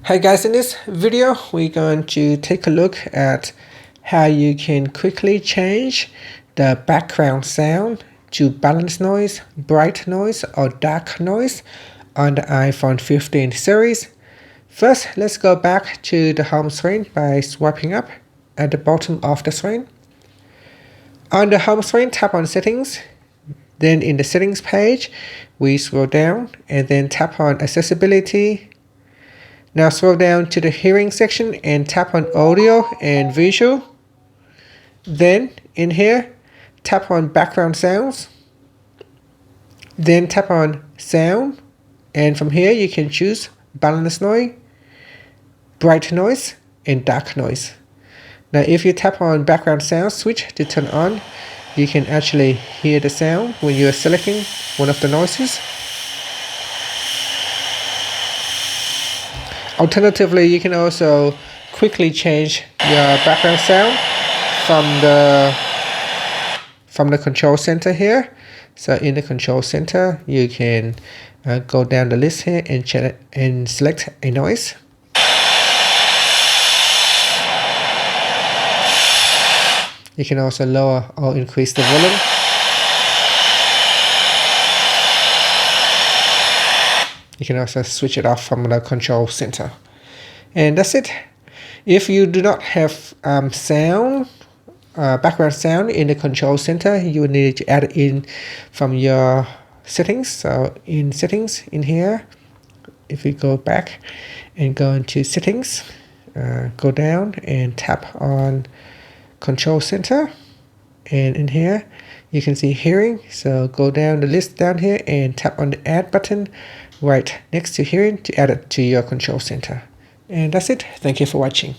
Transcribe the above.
Hi guys, in this video we're going to take a look at how you can quickly change the background sound to balance noise, bright noise or dark noise on the iPhone 15 series. First, let's go back to the home screen by swiping up at the bottom of the screen. On the home screen, tap on settings. Then in the settings page, we scroll down and then tap on accessibility. Now scroll down to the hearing section and tap on audio and visual. Then in here, tap on background sounds. Then tap on sound. And from here you can choose balance noise, bright noise, and dark noise. Now if you tap on background sound switch to turn on, you can actually hear the sound when you are selecting one of the noises. Alternatively, you can also quickly change your background sound from the control center here. So in the control center, you can go down the list here and select a noise. You can also lower or increase the volume. You can also switch it off from the control center. And that's it. If you do not have background sound in the control center, you will need to add it in from your settings. So in settings in here, if we go back and go into settings, go down and tap on control center. And in here, you can see hearing. So go down the list down here and tap on the add button right next to hearing to add it to your control center. And that's it. Thank you for watching.